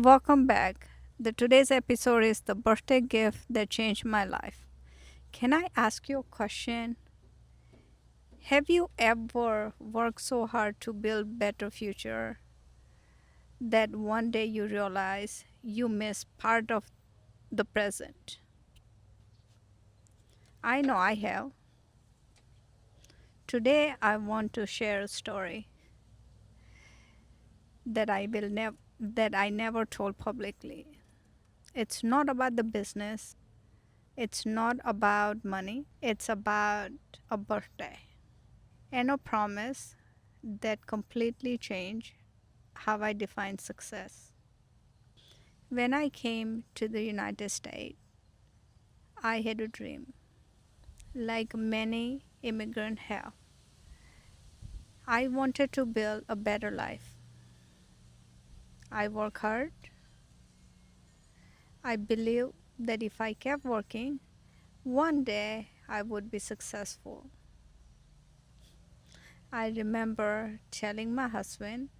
Welcome back. Today's episode is the birthday gift that changed my life. Can I ask you a question? Have you ever worked so hard to build better future that one day you realize you miss part of the present? I know I have. Today I want to share a story that I never told publicly. It's not about the business. It's not about money. It's about a birthday and a promise that completely changed how I define success. When I came to the United States, I had a dream, like many immigrants have. I wanted to build a better life. I work hard. I believe that if I kept working, one day I would be successful. I remember telling my husband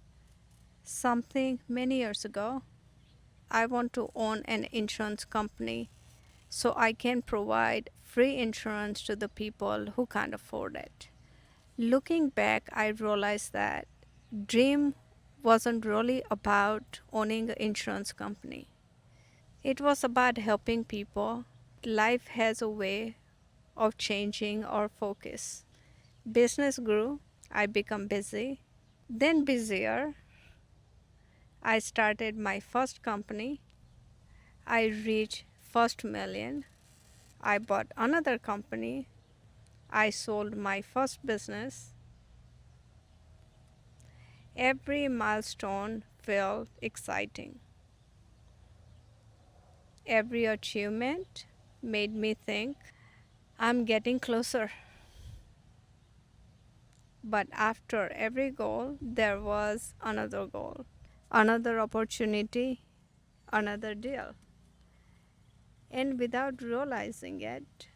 something many years ago. I want to own an insurance company so I can provide free insurance to the people who can't afford it. Looking back, I realized that dream wasn't really about owning an insurance company. It was about helping people. Life has a way of changing our focus. Business grew, I became busy, then busier. I started my first company. I reached first million. I bought another company. I sold my first business. Every milestone felt exciting. Every achievement made me think I'm getting closer. But after every goal, there was another goal, another opportunity, another deal. And without realizing it,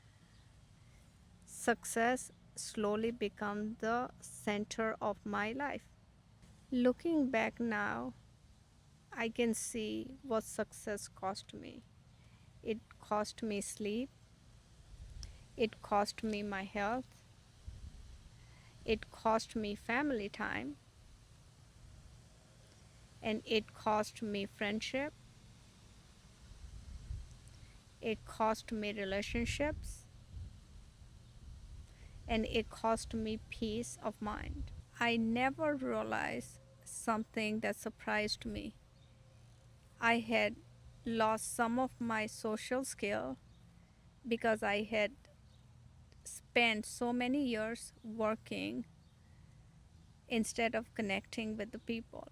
success slowly became the center of my life. Looking back now, I can see what success cost me. It cost me sleep, it cost me my health, it cost me family time, and it cost me friendship, it cost me relationships, and it cost me peace of mind. I never realized something that surprised me. I had lost some of my social skill because I had spent so many years working instead of connecting with the people.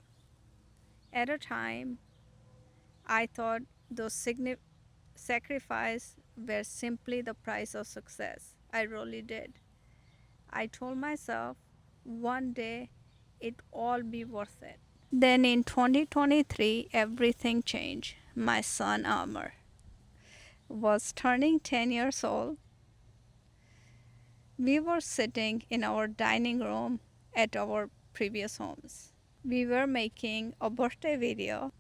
At a time, I thought those sacrifices were simply the price of success. I really did. I told myself one day it all be worth it. Then in 2023, everything changed. My son Amr was turning 10 years old. We were sitting in our dining room at our previous homes. We were making a birthday video.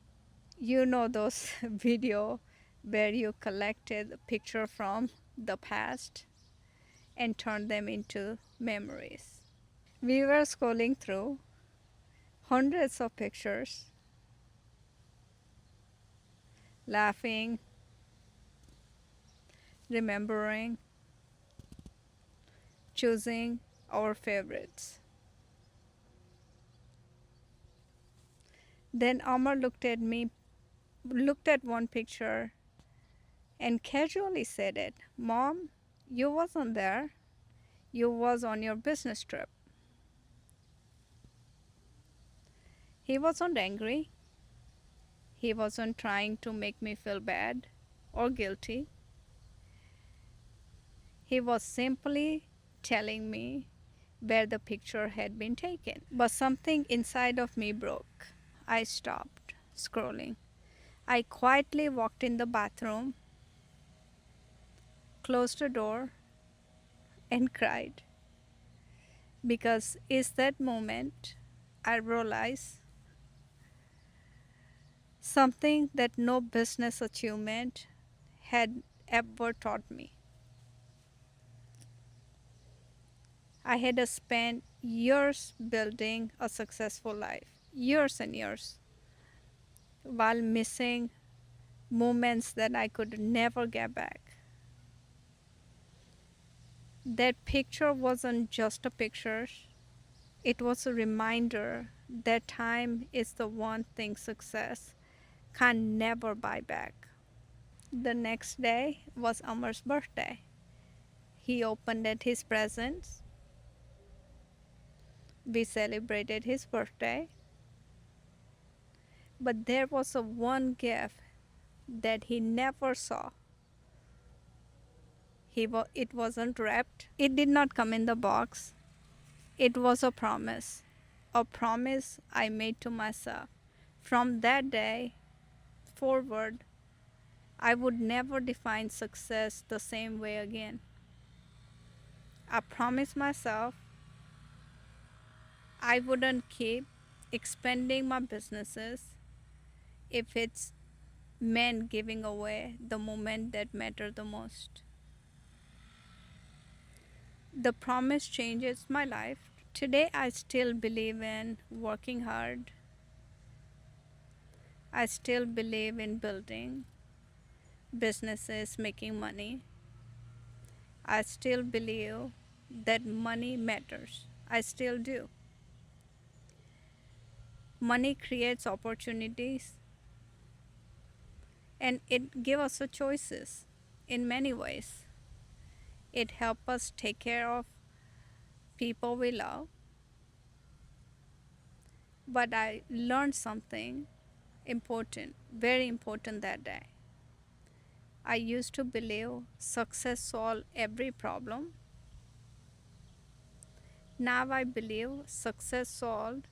You know those video where you collected picture from the past and turned them into memories. We were scrolling through hundreds of pictures, laughing, remembering, choosing our favorites. Then Amar looked at one picture and casually said it. Mom, you wasn't there. You was on your business trip. He wasn't angry. He wasn't trying to make me feel bad or guilty. He was simply telling me where the picture had been taken. But something inside of me broke. I stopped scrolling. I quietly walked in the bathroom, closed the door, and cried. Because is that moment I realized something that no business achievement had ever taught me. I had spent years building a successful life, years and years, while missing moments that I could never get back. That picture wasn't just a picture, it was a reminder that time is the one thing success can never buy back. The next day was Amar's birthday. He opened at his presents. We celebrated his birthday. But there was a one gift that he never saw. It wasn't wrapped. It did not come in the box. It was a promise I made to myself. From that day forward, I would never define success the same way again. I promised myself I wouldn't keep expanding my businesses if it's meant giving away the moment that mattered the most. The promise changes my life. Today, I still believe in working hard. I still believe in building businesses, making money. I still believe that money matters. I still do. Money creates opportunities and it gives us choices in many ways. It helps us take care of people we love. But I learned something important, very important that day. I used to believe success solved every problem. Now I believe success solved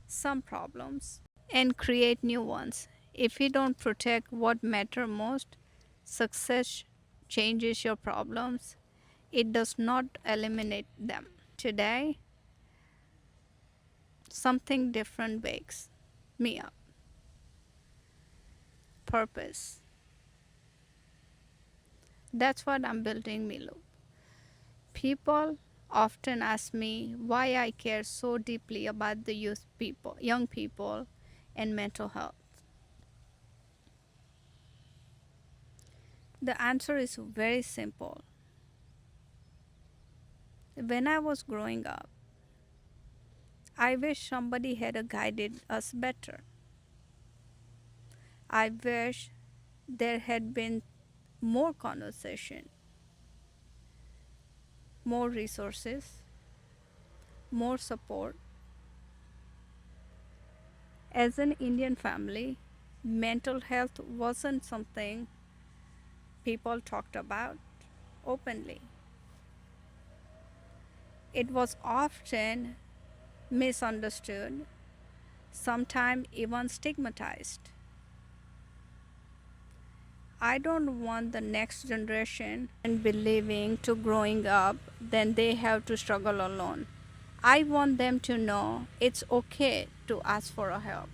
some problems and create new ones. If you don't protect what matter most, success changes your problems. It does not eliminate them. Today, something different wakes me up. Purpose. That's what I'm building, Milu. People often ask me why I care so deeply about the young people, and mental health. The answer is very simple. When I was growing up, I wish somebody had guided us better. I wish there had been more conversation, more resources, more support. As an Indian family, mental health wasn't something people talked about openly. It was often misunderstood, sometimes even stigmatized. I don't want the next generation and believing to growing up, then they have to struggle alone. I want them to know it's okay to ask for a help.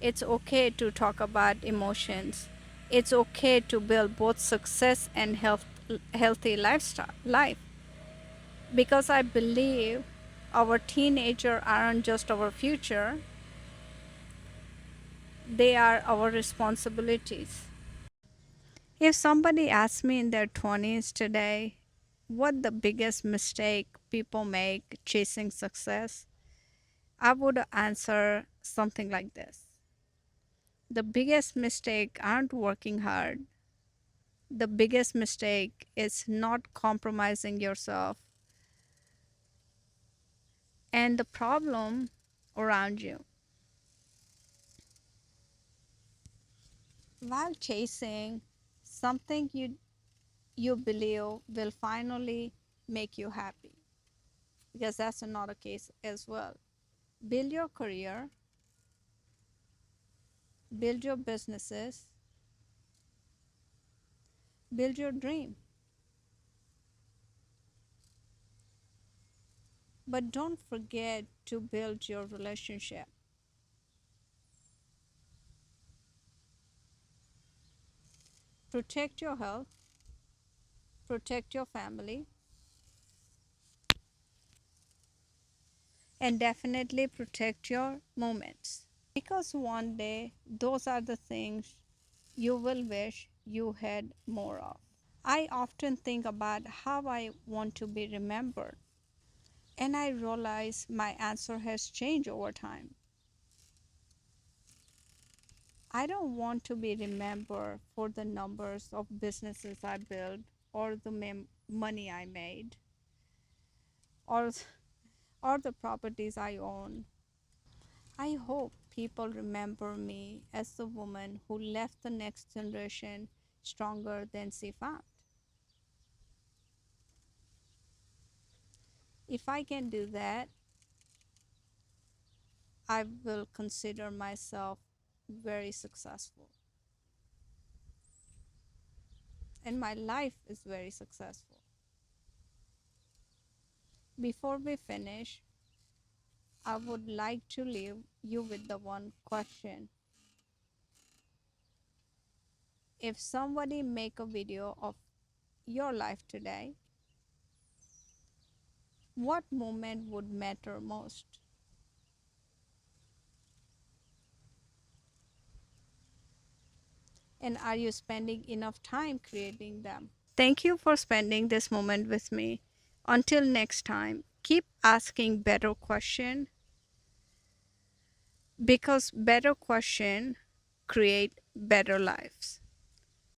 It's okay to talk about emotions. It's okay to build both success and healthy life. Because I believe our teenagers aren't just our future, they are our responsibilities. If somebody asks me in their 20s today what the biggest mistake people make chasing success, I would answer something like this. The biggest mistake aren't working hard. The biggest mistake is not compromising yourself and the problem around you. While chasing something you believe will finally make you happy, because that's another case as well. Build your career, build your businesses, build your dream. But don't forget to build your relationship. Protect your health, protect your family, and definitely protect your moments. Because one day, those are the things you will wish you had more of. I often think about how I want to be remembered, and I realize my answer has changed over time. I don't want to be remembered for the numbers of businesses I built or the money I made or or the properties I own. I hope people remember me as the woman who left the next generation stronger than she found. If I can do that, I will consider myself very successful. And my life is very successful. Before we finish, I would like to leave you with the one question. If somebody make a video of your life today, what moment would matter most? And are you spending enough time creating them? Thank you for spending this moment with me. Until next time, keep asking better questions because better questions create better lives.